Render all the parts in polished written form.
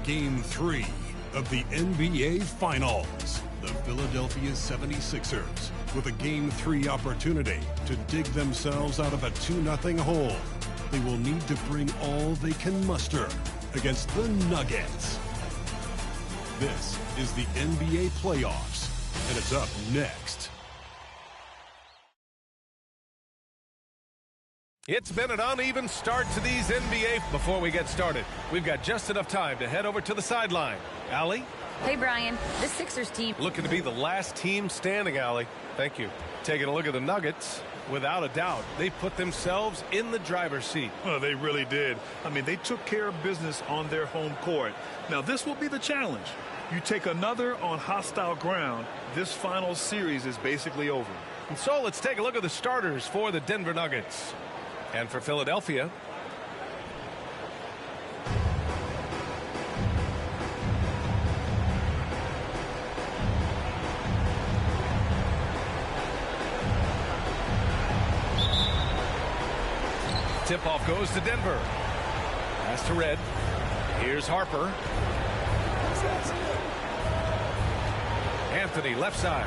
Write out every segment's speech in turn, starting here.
Game 3 of the NBA Finals. The Philadelphia 76ers with a Game 3 opportunity to dig themselves out of a 2-0 hole. They will need to bring all they can muster against the Nuggets. This is the NBA playoffs, and it's up next. It's been an uneven start to these NBA. Before we get started, we've got just enough time to head over to the sideline. Allie? Hey, Brian. The Sixers team Looking to be the last team standing, Allie. Thank you. Taking a look at the Nuggets, without a doubt, they put themselves in the driver's seat. Oh, they really did. I mean, they took care of business on their home court. Now, this will be the challenge. You take another on hostile ground, this final series is basically over. And so let's take a look at the starters for the Denver Nuggets. And for Philadelphia, tip-off goes to Denver. Pass to Red. Here's Harper. Anthony, left side.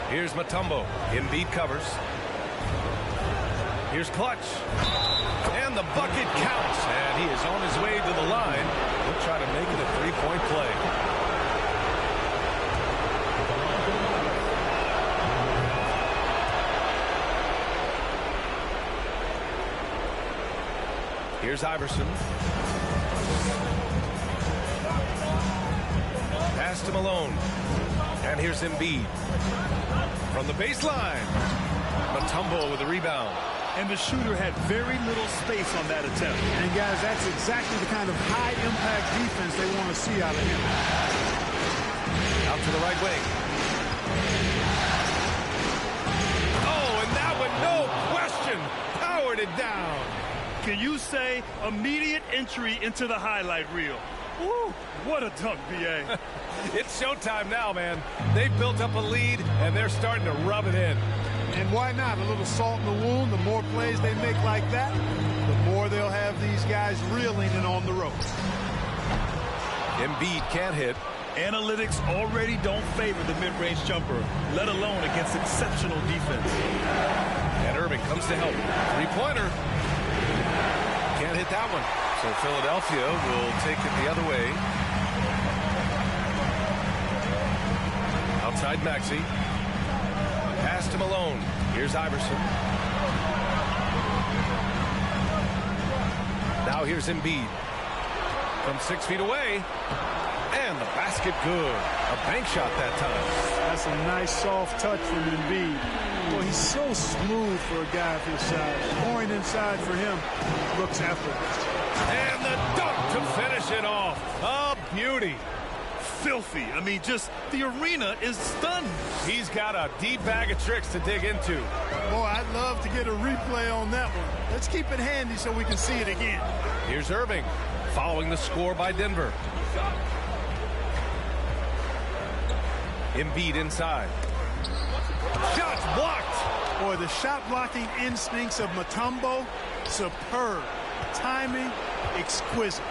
Here's Mutombo. Embiid covers. Here's Clutch. And the bucket counts. And he is on his way to the line. He'll try to make it a three-point play. Here's Iverson. Pass to Malone. And here's Embiid. From the baseline. Mutombo with the rebound. And the shooter had very little space on that attempt. And, guys, that's exactly the kind of high-impact defense they want to see out of him. Out to the right wing. Oh, and that one, no question, powered it down. Can you say immediate entry into the highlight reel? Woo, what a dunk, B.A. It's showtime now, man. They've built up a lead, and they're starting to rub it in. And why not? A little salt in the wound. The more plays they make like that, the more they'll have these guys reeling and on the ropes. Embiid can't hit. Analytics already don't favor the mid-range jumper, let alone against exceptional defense. And Irving comes to help. Three-pointer. Can't hit that one. So Philadelphia will take it the other way. Outside Maxey. Pass to Malone. Here's Iverson. Now here's Embiid. From 6 feet away. And the basket good. A bank shot that time. That's a nice soft touch from Embiid. Well, he's so smooth for a guy of his size. Scoring inside for him looks effortless. And the dunk to finish it off. A beauty. Filthy. I mean, just the arena is stunned. He's got a deep bag of tricks to dig into. Boy, I'd love to get a replay on that one. Let's keep it handy so we can see it again. Here's Irving, following the score by Denver. Embiid inside. Shots blocked. Boy, the shot blocking instincts of Mutombo, superb. Timing, exquisite.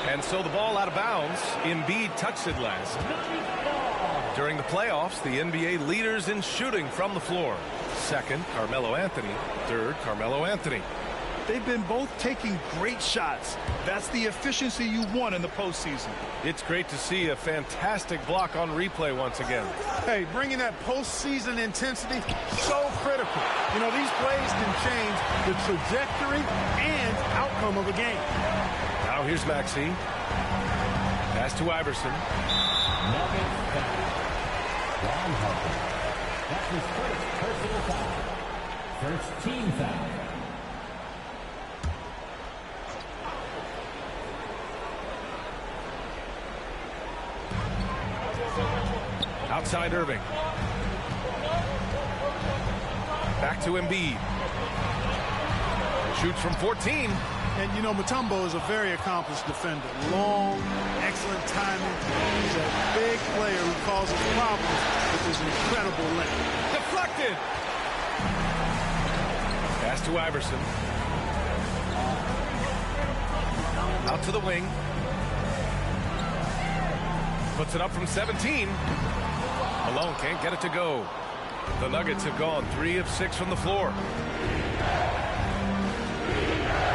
And so the ball out of bounds. Embiid touched it last. During the playoffs, the NBA leaders in shooting from the floor. Second, Carmelo Anthony. Third, Carmelo Anthony. They've been both taking great shots. That's the efficiency you want in the postseason. It's great to see a fantastic block on replay once again. Hey, bringing that postseason intensity, so critical. You know, these plays can change the trajectory and outcome of a game. Now here's Maxey. Pass to Iverson. Ron Harper. That's his first personal foul. First team foul. Outside Irving. Back to Embiid. Shoots from 14. And, you know, Mutombo is a very accomplished defender. Long, excellent timing. He's a big player who causes problems with his incredible length. Deflected. Pass to Iverson. Out to the wing. Puts it up from 17. Malone can't get it to go. The Nuggets have gone 3 of 6 from the floor.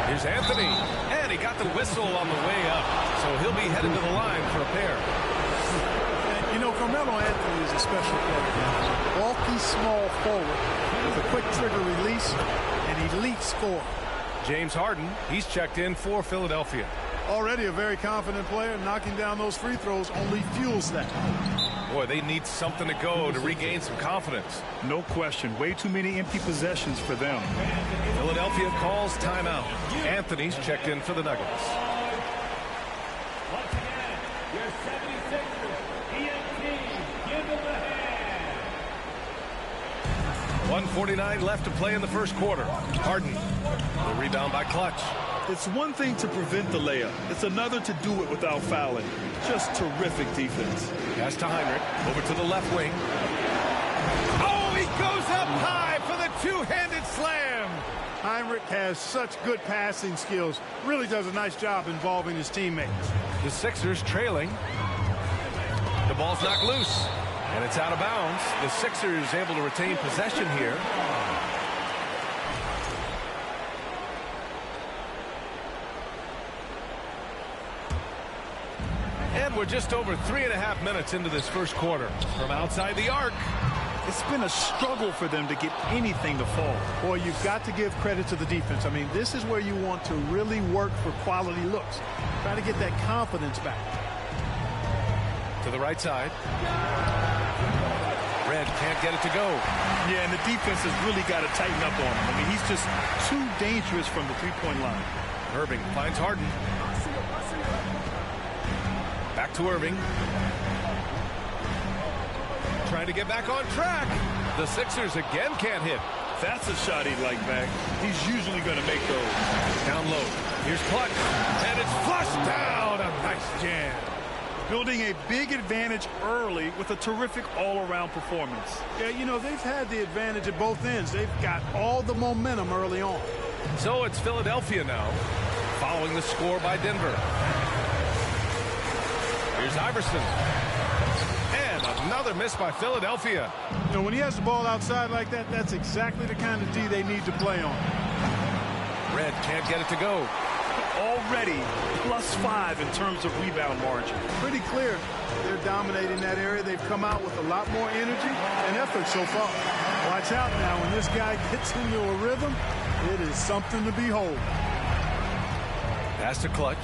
Here's Anthony. And he got the whistle on the way up. So he'll be headed to the line for a pair. And, you know, Carmelo Anthony is a special player. Bulky, small forward with a quick trigger release and elite score. James Harden, he's checked in for Philadelphia. Already a very confident player. Knocking down those free throws only fuels that. Boy, they need something to go to regain some confidence. No question. Way too many empty possessions for them. Philadelphia calls timeout. Anthony's checked in for the Nuggets. Once again, your 76ers, ENT, give them a hand. 1:49 left to play in the first quarter. Harden, the rebound by Clutch. It's one thing to prevent the layup. It's another to do it without fouling. Just terrific defense. Pass to Heinrich. Over to the left wing. Oh, he goes up high for the two-handed slam. Heinrich has such good passing skills. Really does a nice job involving his teammates. The Sixers trailing. The ball's knocked loose. And it's out of bounds. The Sixers able to retain possession here. And we're just over 3.5 minutes into this first quarter. From outside the arc. It's been a struggle for them to get anything to fall. Boy, you've got to give credit to the defense. I mean, this is where you want to really work for quality looks. Try to get that confidence back. To the right side. Red can't get it to go. Yeah, and the defense has really got to tighten up on him. I mean, he's just too dangerous from the three-point line. Irving finds Harden. Back to Irving. Trying to get back on track. The Sixers again can't hit. That's a shot he'd like back. He's usually going to make those. Down low. Here's Clutch. And it's flushed down. A nice jam. Building a big advantage early with a terrific all-around performance. Yeah, you know, they've had the advantage at both ends. They've got all the momentum early on. So it's Philadelphia now, following the score by Denver. Here's Iverson. And another miss by Philadelphia. You know, when he has the ball outside like that, that's exactly the kind of D they need to play on. Red can't get it to go. Already +5 in terms of rebound margin. Pretty clear they're dominating that area. They've come out with a lot more energy and effort so far. Watch out now. When this guy gets into a rhythm, it is something to behold. Pass to Clutch.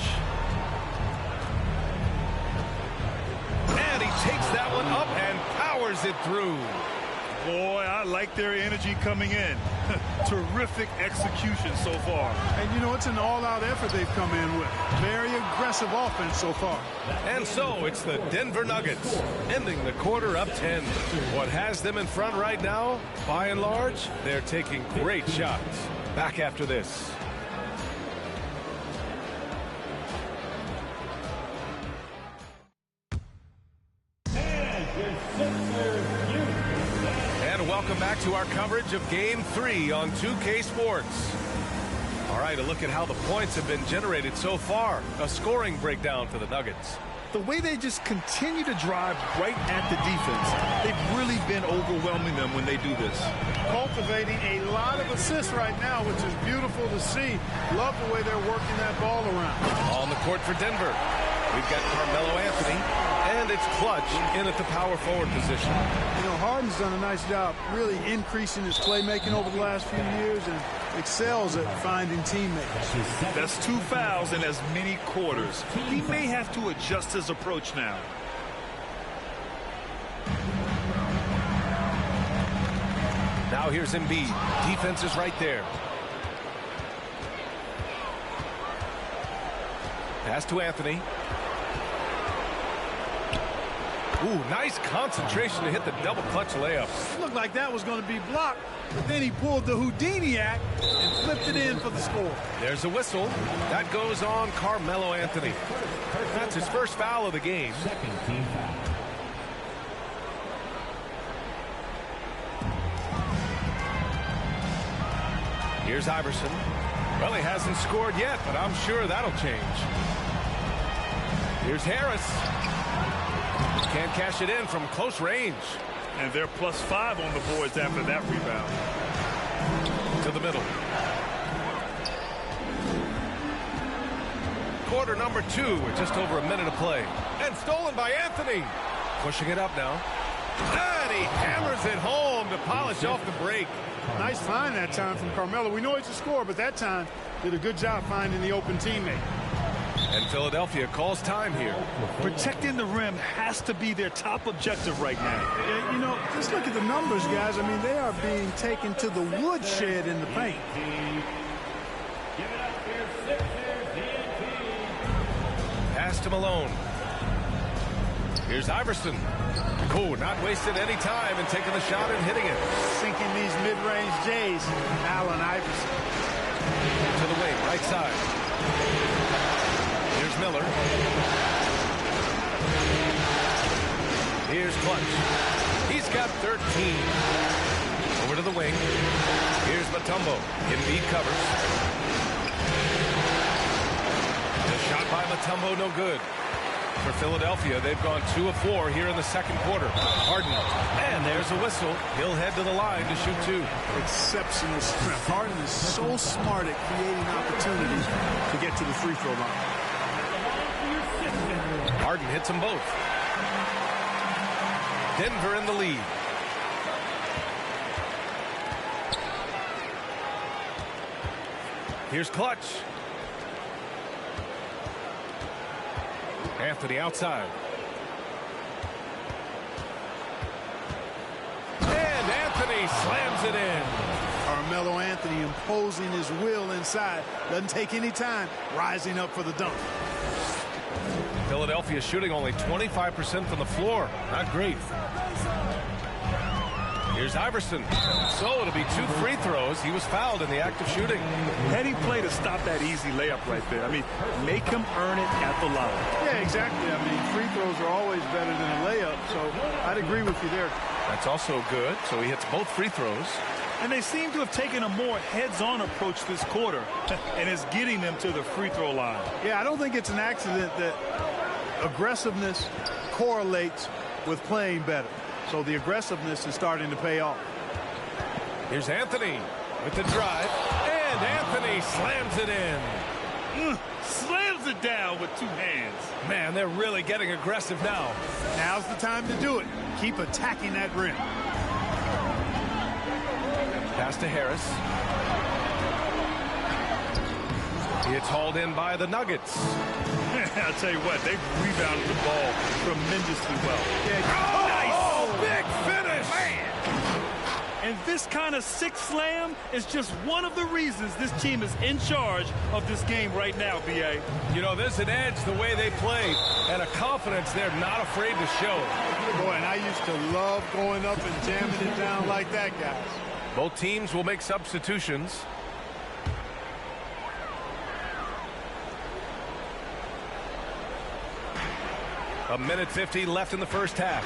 And he takes that one up and powers it through. Boy, I like their energy coming in. Terrific execution so far. And, you know, it's an all-out effort they've come in with. Very aggressive offense so far. And so it's the Denver Nuggets ending the quarter up 10. What has them in front right now, by and large, they're taking great shots. Back after this. Welcome back to our coverage of Game 3 on 2K Sports. All right, a look at how the points have been generated so far. A scoring breakdown for the Nuggets. The way they just continue to drive right at the defense, they've really been overwhelming them when they do this. Cultivating a lot of assists right now, which is beautiful to see. Love the way they're working that ball around. On the court for Denver, we've got Carmelo Anthony. And it's Clutch in at the power forward position. You know, Harden's done a nice job really increasing his playmaking over the last few years and excels at finding teammates. That's 2 fouls in as many quarters. He may have to adjust his approach now. Now here's Embiid. Defense is right there. Pass to Anthony. Ooh, nice concentration to hit the double clutch layup. Looked like that was going to be blocked, but then he pulled the Houdini act and flipped it in for the score. There's a whistle. That goes on Carmelo Anthony. That's his first foul of the game. Second team foul. Here's Iverson. Well, he hasn't scored yet, but I'm sure that'll change. Here's Harris. Can't cash it in from close range. And they're +5 on the boards after that rebound. To the middle. Quarter number 2 with just over a minute of play. And stolen by Anthony. Pushing it up now. And he hammers it home to polish off the break. Nice find that time from Carmelo. We know he's a scorer, but that time did a good job finding the open teammate. And Philadelphia calls time here. Protecting the rim has to be their top objective right now. Yeah, you know, just look at the numbers, guys. I mean, they are being taken to the woodshed in the paint. Give it up for your Sixers, TNT. Pass to Malone. Here's Iverson. Cool, not wasting any time and taking the shot and hitting it. Sinking these mid-range J's. Allen Iverson. To the wing, right side. Here's Miller. Here's Clutch. He's got 13. Over to the wing. Here's Mutombo. Embiid covers. The shot by Mutombo, no good. For Philadelphia, they've gone 2 of 4 here in the second quarter. Harden. And there's a whistle. He'll head to the line to shoot 2. Exceptional strength. Harden is so smart at creating opportunities to get to the free throw line. Harden hits them both. Denver in the lead. Here's Clutch. Anthony outside. And Anthony slams it in. Carmelo Anthony imposing his will inside. Doesn't take any time. Rising up for the dunk. Philadelphia shooting only 25% from the floor. Not great. Here's Iverson. So it'll be 2 free throws. He was fouled in the act of shooting. Heady play to stop that easy layup right there. I mean, make him earn it at the line. Yeah, exactly. I mean, free throws are always better than a layup, so I'd agree with you there. That's also good. So he hits both free throws. And they seem to have taken a more heads-on approach this quarter, and it's getting them to the free throw line. Yeah, I don't think it's an accident that aggressiveness correlates with playing better. So the aggressiveness is starting to pay off. Here's Anthony with the drive. And Anthony slams it in. Slams it down with 2 hands. Man, they're really getting aggressive now. Now's the time to do it. Keep attacking that rim. Pass to Harris. It's hauled in by the Nuggets. I'll tell you what, they've rebounded the ball tremendously well. Oh, nice! Big finish! Man. And this kind of sick slam is just one of the reasons this team is in charge of this game right now, B.A. You know, there's an edge the way they play and a confidence they're not afraid to show. Boy, and I used to love going up and jamming it down like that, guys. Both teams will make substitutions. A minute 50 left in the first half.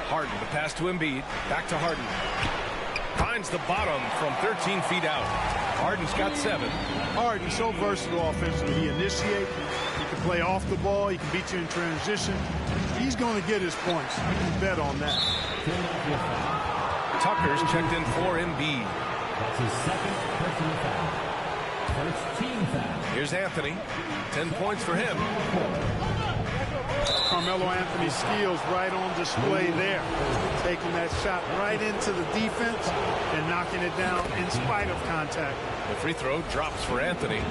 Harden, the pass to Embiid. Back to Harden. Finds the bottom from 13 feet out. Harden's got 7. Harden's so versatile offensively. He initiates. He can play off the ball. He can beat you in transition. He's going to get his points. You can bet on that. Tucker's checked in for Embiid. That's his second personal foul. First team foul. Here's Anthony. 10 points for him. Carmelo Anthony's skills right on display there. Taking that shot right into the defense and knocking it down in spite of contact. The free throw drops for Anthony.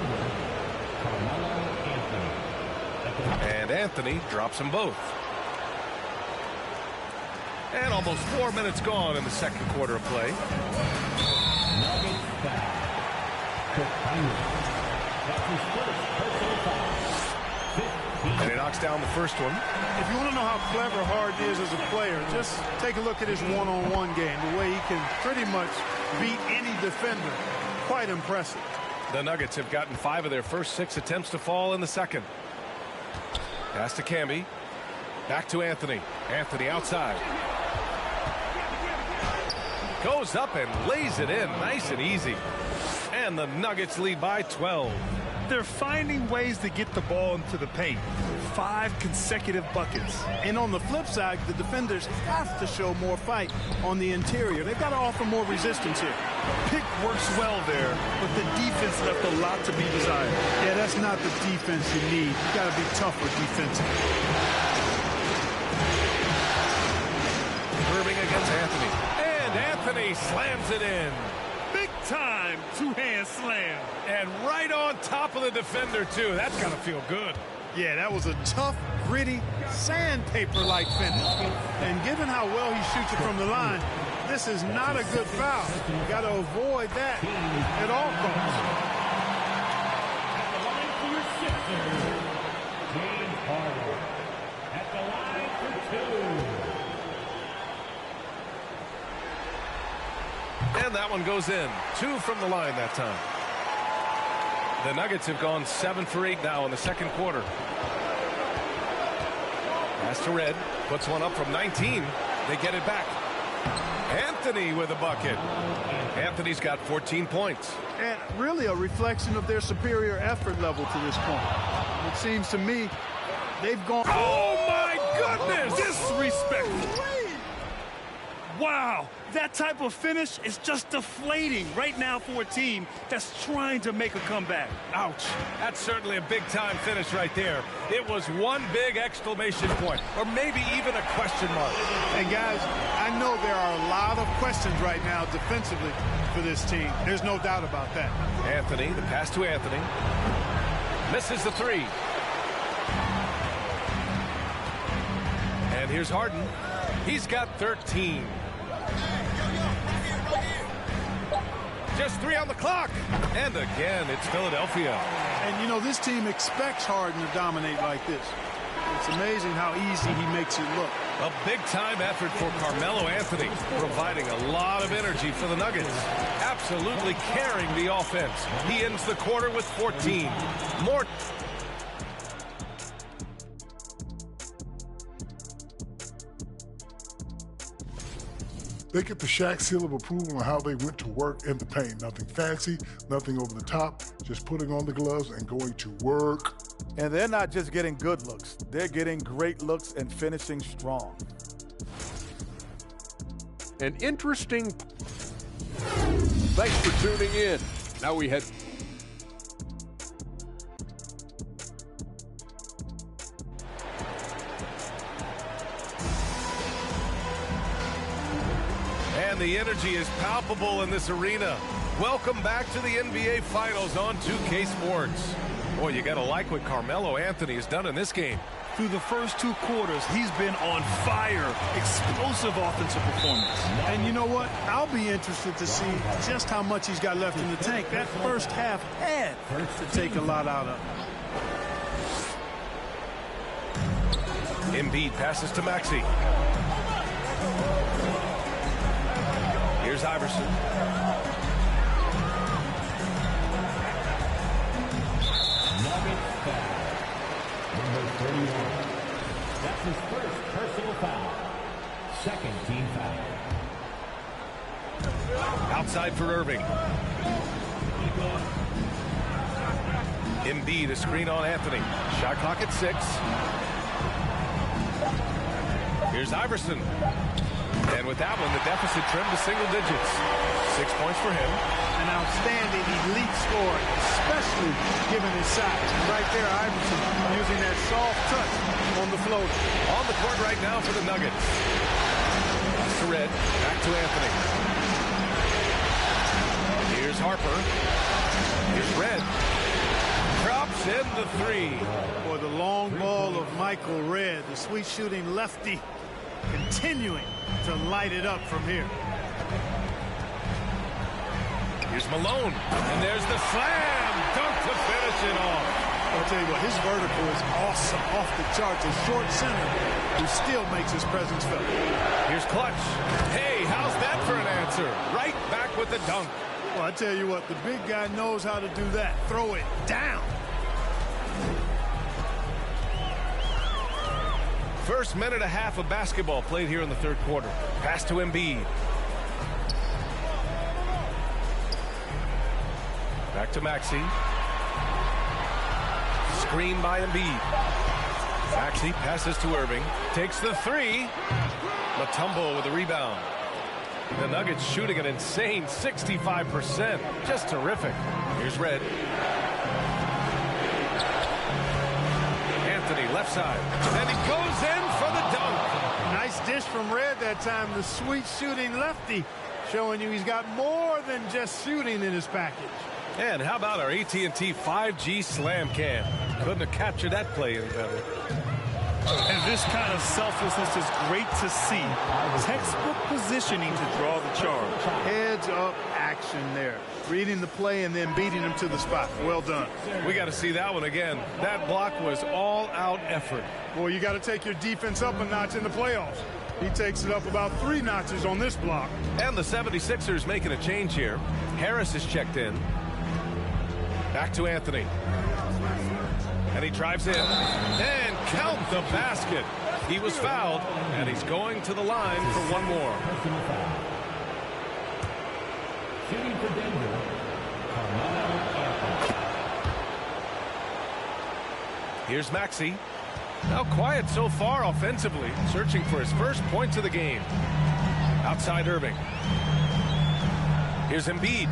And Anthony drops them both. And almost 4 minutes gone in the second quarter of play. Nuggets foul. That's his first personal foul. And he knocks down the first one. If you want to know how clever Harden is as a player, just take a look at his one-on-one game. The way he can pretty much beat any defender. Quite impressive. The Nuggets have gotten 5 of their first 6 attempts to fall in the second. Pass to Camby. Back to Anthony. Anthony outside. Goes up and lays it in. Nice and easy. And the Nuggets lead by 12. They're finding ways to get the ball into the paint. 5 consecutive buckets. And on the flip side, the defenders have to show more fight on the interior. They've got to offer more resistance here. Pick works well there, but the defense left a lot to be desired. Yeah, that's not the defense you need. You got to be tougher defensively. Irving against Anthony. And Anthony slams it in. Big time two-hand slam. And right on top of the defender, too. That's got to feel good. Yeah, that was a tough, gritty, sandpaper-like finish. And given how well he shoots it from the line, this is not a good foul. You got to avoid that at all costs. At the line for your Sixers, James Harden. At the line for 2. And that one goes in. 2 from the line that time. The Nuggets have gone 7 for 8 now in the second quarter. Pass to Red. Puts one up from 19. They get it back. Anthony with a bucket. Anthony's got 14 points. And really a reflection of their superior effort level to this point. It seems to me they've gone... Oh, my goodness! Disrespectful. Wow, that type of finish is just deflating right now for a team that's trying to make a comeback. Ouch. That's certainly a big-time finish right there. It was one big exclamation point, or maybe even a question mark. And guys, I know there are a lot of questions right now defensively for this team. There's no doubt about that. Anthony, the pass to Anthony. Misses the 3. And here's Harden. He's got 13. Just 3 on the clock. And again, it's Philadelphia. And, you know, this team expects Harden to dominate like this. It's amazing how easy he makes it look. A big-time effort for Carmelo Anthony, providing a lot of energy for the Nuggets. Absolutely carrying the offense. He ends the quarter with 14. More... They get the Shaq seal of approval on how they went to work in the paint. Nothing fancy, nothing over the top, just putting on the gloves and going to work. And they're not just getting good looks. They're getting great looks and finishing strong. An interesting... Thanks for tuning in. Now we head... And the energy is palpable in this arena. Welcome back to the NBA Finals on 2K Sports. Boy, you gotta like what Carmelo Anthony has done in this game. Through the first 2 quarters, he's been on fire. Explosive offensive performance. And you know what? I'll be interested to see just how much he's got left in the tank. That first half had to take a lot out of him. Embiid passes to Maxey. Here's Iverson. Nuggets foul. Number 31. That's his first personal foul. Second team foul. Outside for Irving. Embiid, a screen on Anthony. Shot clock at 6. Here's Iverson. And with that one, the deficit trimmed to single digits. 6 points for him. An outstanding elite scorer, especially given his size. And right there, Iverson using that soft touch on the floater. On the court right now for the Nuggets. That's to Red. Back to Anthony. Here's Harper. Here's Red. Drops in the 3. Boy, the long ball of Michael Red, the sweet shooting lefty, continuing to light it up from here. Here's Malone, and there's the slam dunk to finish it off. I'll tell you what, his vertical is awesome, off the charts. A short center who still makes his presence felt. Here's Clutch. Hey, how's that for an answer? Right back with the dunk. Well, I tell you what, the big guy knows how to do that. Throw it down. First minute and a half of basketball played here in the third quarter. Pass to Embiid. Back to Maxey. Screen by Embiid. Maxey passes to Irving. Takes the three. Mutombo with the rebound. The Nuggets shooting an insane 65%. Just terrific. Here's Red. Anthony left side. And he goes in for the dunk. Nice dish from Red that time. The sweet shooting lefty, showing you he's got more than just shooting in his package. And how about our AT&T 5G Slam Cam? Couldn't have captured that play any better. And this kind of selflessness is great to see. Textbook positioning to draw the charge. Heads up action there. Reading the play and then beating him to the spot. Well done. We got to see that one again. That block was all-out effort. Well, you got to take your defense up a notch in the playoffs. He takes it up about 3 notches on this block. And the 76ers making a change here. Harris is checked in. Back to Anthony. And he drives in. And count the basket. He was fouled, and he's going to the line for one more. Shooting for Denver, Carmelo Anthony. Here's Maxey. Now quiet so far offensively, searching for his first points of the game. Outside Irving. Here's Embiid.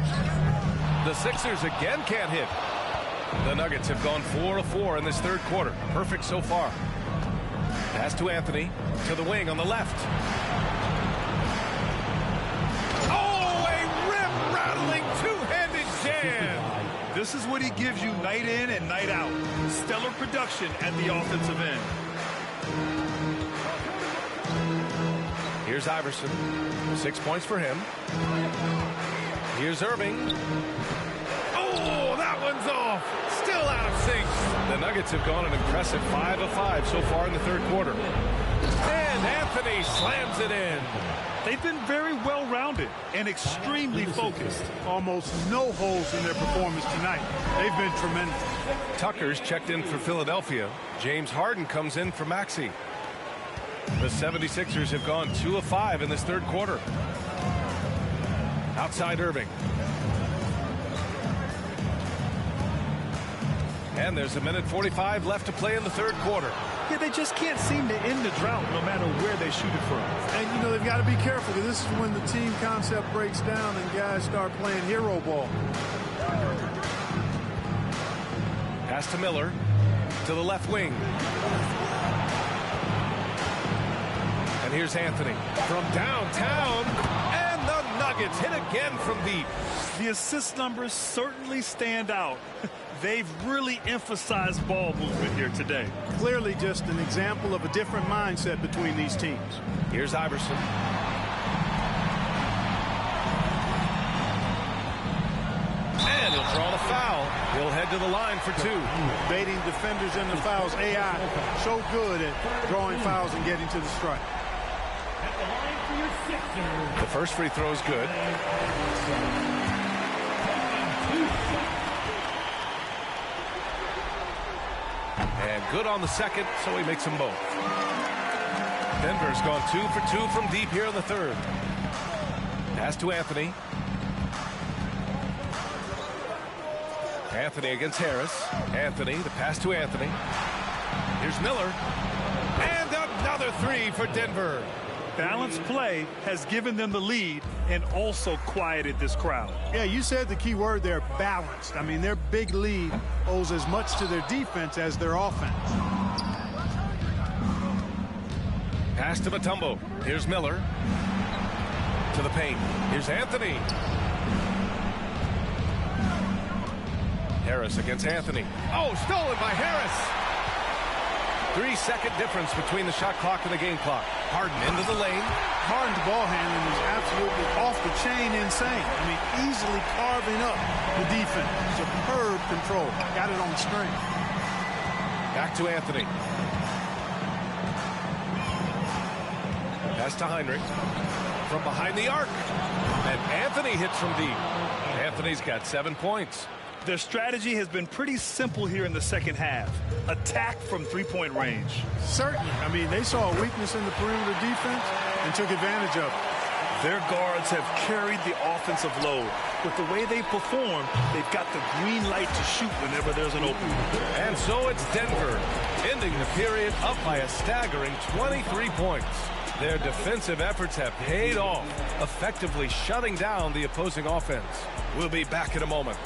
The Sixers again can't hit. The Nuggets have gone 4 of 4 in this third quarter. Perfect so far. Pass to Anthony. To the wing on the left. Oh, a rim-rattling two-handed jam. This is what he gives you night in and night out. Stellar production at the offensive end. Here's Iverson. 6 points for him. Here's Irving. Oh, that one's off. Still out of sync. The Nuggets have gone an impressive 5 of 5 so far in the third quarter. And Anthony slams it in. They've been very well-rounded and extremely focused. Almost no holes in their performance tonight. They've been tremendous. Tucker's checked in for Philadelphia. James Harden comes in for Maxey. The 76ers have gone 2 of 5 in this third quarter. Outside Irving. And there's 1:45 left to play in the third quarter. Yeah, they just can't seem to end the drought no matter where they shoot it from. And, you know, they've got to be careful because this is when the team concept breaks down and guys start playing hero ball. Pass to Miller. To the left wing. And here's Anthony. From downtown. And the Nuggets hit again from deep. The assist numbers certainly stand out. They've really emphasized ball movement here today. Clearly just an example of a different mindset between these teams. Here's Iverson. And he'll draw the foul. He'll head to the line for 2. Baiting defenders into fouls. AI so good at drawing fouls and getting to the strike. At the line for your Sixers. The first free throw is good. And good on the second, so he makes them both. Denver's gone 2 for 2 from deep here in the third. Pass to Anthony. Anthony against Harris. Anthony, the pass to Anthony. Here's Miller. And another 3 for Denver. Balanced play has given them the lead and also quieted this crowd. Yeah, you said the key word there, balanced. I mean, their big lead owes as much to their defense as their offense. Pass to Mutombo. Here's Miller. To the paint. Here's Anthony. Harris against Anthony. Oh, stolen by Harris. 3-second difference between the shot clock and the game clock. Harden into the lane. Harden's ball handling is absolutely off the chain insane. I mean, easily carving up the defense. Superb control. Got it on the string. Back to Anthony. Pass to Heinrich. From behind the arc. And Anthony hits from deep. Anthony's got 7 points. Their strategy has been pretty simple here in the second half. Attack from three-point range. Certainly. I mean, they saw a weakness in the perimeter defense and took advantage of it. Their guards have carried the offensive load. with the way they perform, they've got the green light to shoot whenever there's an opening. And so it's Denver, ending the period up by a staggering 23 points. Their defensive efforts have paid off, effectively shutting down the opposing offense. We'll be back in a moment.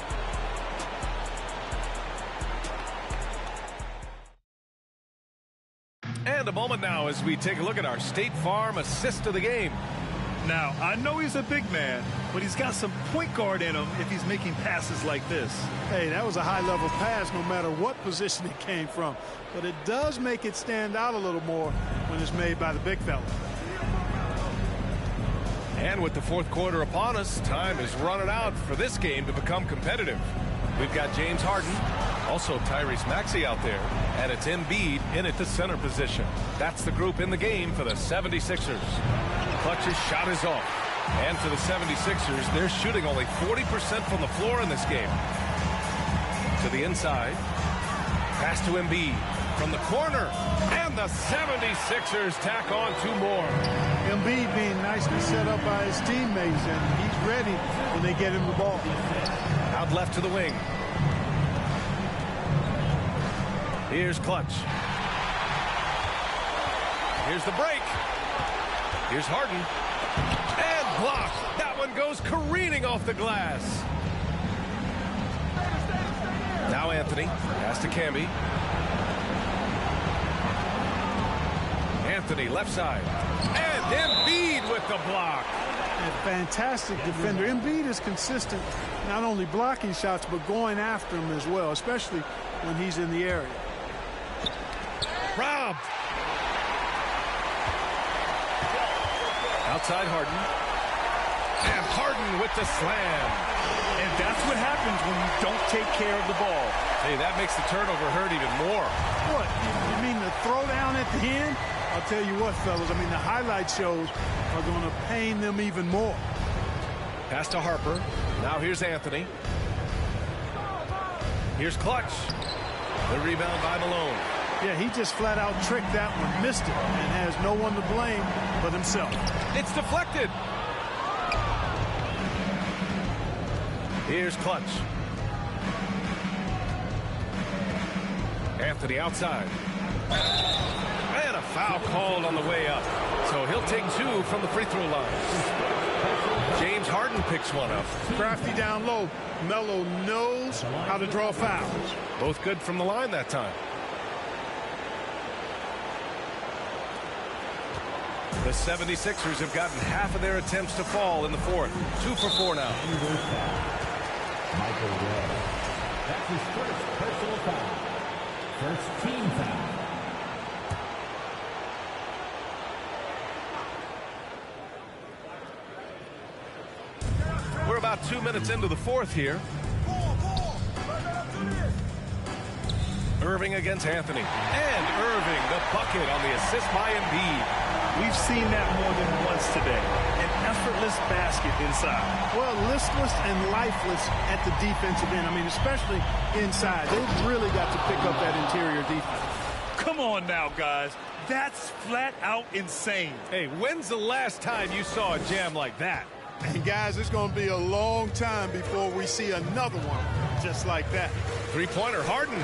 And a moment now as we take a look at our State Farm assist of the game. Now, I know he's a big man, but he's got some point guard in him if he's making passes like this. Hey, that was a high-level pass no matter what position it came from. But it does make it stand out a little more when it's made by the big fella. And with the fourth quarter upon us, time is running out for this game to become competitive. We've got James Harden, also Tyrese Maxey out there, and it's Embiid in at the center position. That's the group in the game for the 76ers. Clutch's shot is off. And for the 76ers, they're shooting only 40% from the floor in this game. To the inside. Pass to Embiid from the corner. And the 76ers tack on two more. Embiid being nicely set up by his teammates, and he's ready when they get him the ball. Out left to the wing. Here's Clutch. Here's the break. Here's Harden. And blocked. That one goes careening off the glass. Now Anthony. Pass to Camby. Anthony left side. And Embiid with the block. A fantastic defender. Embiid is consistent, not only blocking shots, but going after them as well, especially when he's in the area. Robbed. Outside Harden. And Harden with the slam. And that's what happens when you don't take care of the ball. Hey, that makes the turnover hurt even more. What? You mean the throwdown at the end? I'll tell you what, fellas. I mean, the highlight shows are going to pain them even more. Pass to Harper. Now here's Anthony. Here's Clutch. The rebound by Malone. Yeah, he just flat out tricked that one, missed it, and has no one to blame but himself. It's deflected. Here's Clutch. Anthony outside. And a foul called on the way up. So he'll take two from the free throw line. James Harden picks one up. Crafty down low. Melo knows how to draw fouls. Both good from the line that time. The 76ers have gotten half of their attempts to fall in the fourth. 2 for 4 now. Michael Ray. That's his first personal foul. First team foul. We're about 2 minutes into the fourth here. Irving against Anthony. And Irving, the bucket on the assist by Embiid. We've seen that more than once today. An effortless basket inside. Well, listless and lifeless at the defensive end. I mean, especially inside. They've really got to pick up that interior defense. Come on now, guys. That's flat out insane. Hey, when's the last time you saw a jam like that? And guys, it's going to be a long time before we see another one just like that. Three-pointer, Harden.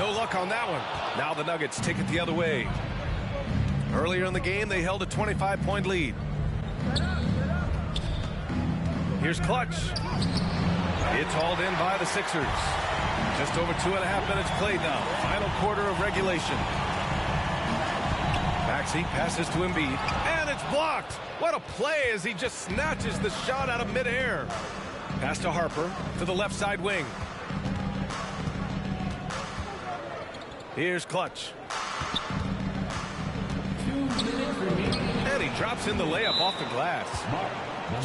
No luck on that one. Now the Nuggets take it the other way. Earlier in the game, they held a 25-point lead. Here's Clutch. It's hauled in by the Sixers. Just over 2.5 minutes played now. Final quarter of regulation. Maxey passes to Embiid, and it's blocked. What a play as he just snatches the shot out of midair. Pass to Harper to the left side wing. Here's Clutch. And he drops in the layup off the glass.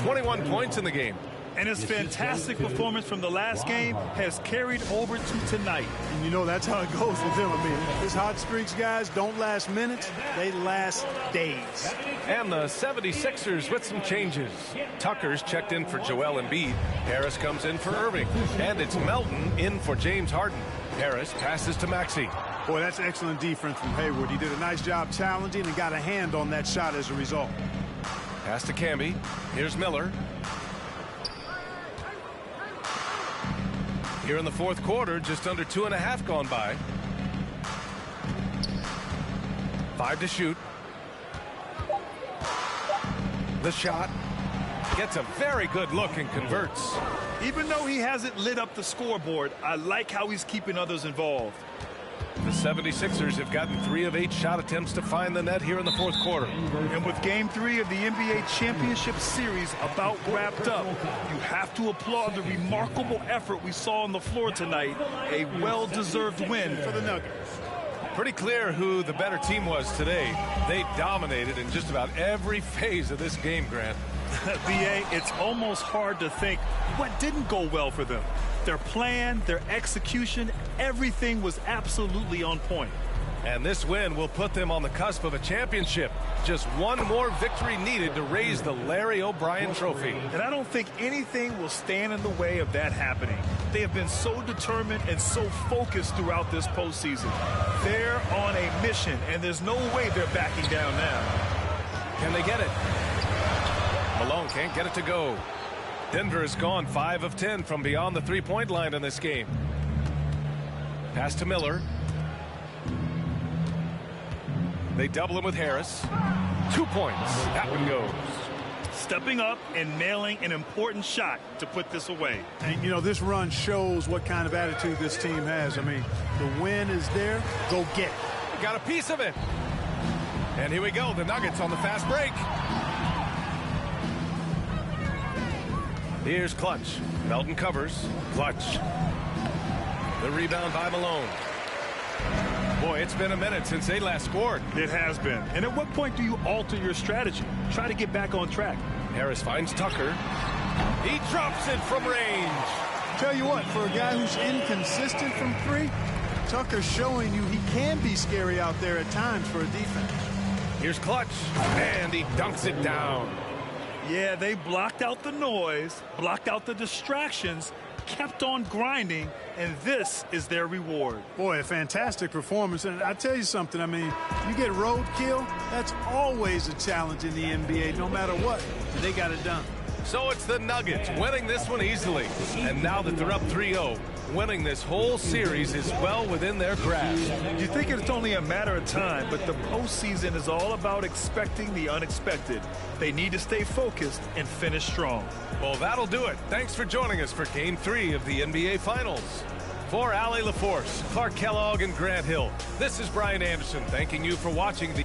21 points in the game. And his fantastic performance from the last game has carried over to tonight. And you know that's how it goes with him. I mean, his hot streaks, guys, don't last minutes. They last days. And the 76ers with some changes. Tucker's checked in for Joel Embiid. Harris comes in for Irving. And it's Melton in for James Harden. Harris passes to Maxey. Boy, that's excellent defense from Hayward. He did a nice job challenging and got a hand on that shot as a result. Pass to Camby. Here's Miller. Here in the fourth quarter, just under 2.5 gone by. 5 to shoot. The shot. Gets a very good look and converts. Even though he hasn't lit up the scoreboard, I like how he's keeping others involved. The 76ers have gotten 3 of 8 shot attempts to find the net here in the fourth quarter. And with Game 3 of the NBA Championship Series about wrapped up, you have to applaud the remarkable effort we saw on the floor tonight. A well-deserved win for the Nuggets. Pretty clear who the better team was today. They dominated in just about every phase of this game, Grant. B.A., it's almost hard to think what didn't go well for them. Their plan, their execution, everything was absolutely on point. And this win will put them on the cusp of a championship. Just one more victory needed to raise the Larry O'Brien Trophy. And I don't think anything will stand in the way of that happening. They have been so determined and so focused throughout this postseason. They're on a mission, and there's no way they're backing down now. Can they get it? Malone can't get it to go. Denver has gone 5 of 10 from beyond the three-point line in this game. Pass to Miller. They double him with Harris. 2 points. That one goes. Stepping up and nailing an important shot to put this away. And, you know, this run shows what kind of attitude this team has. I mean, the win is there. Go get it. Got a piece of it. And here we go. The Nuggets on the fast break. Here's Clutch. Melton covers. Clutch. The rebound by Malone. Boy, it's been a minute since they last scored. It has been. And at what point do you alter your strategy? Try to get back on track. Harris finds Tucker. He drops it from range. Tell you what, for a guy who's inconsistent from 3, Tucker's showing you he can be scary out there at times for a defense. Here's Clutch. And he dunks it down. Yeah, they blocked out the noise, blocked out the distractions, kept on grinding, and this is their reward. Boy, a fantastic performance. And I tell you something, I mean, you get roadkill, that's always a challenge in the NBA, no matter what. They got it done. So it's the Nuggets winning this one easily. And now that they're up 3-0, winning this whole series is well within their grasp. You think it's only a matter of time, but the postseason is all about expecting the unexpected. They need to stay focused and finish strong. Well, that'll do it. Thanks for joining us for Game 3 of the NBA Finals. For Allie LaForce, Clark Kellogg, and Grant Hill, this is Brian Anderson thanking you for watching the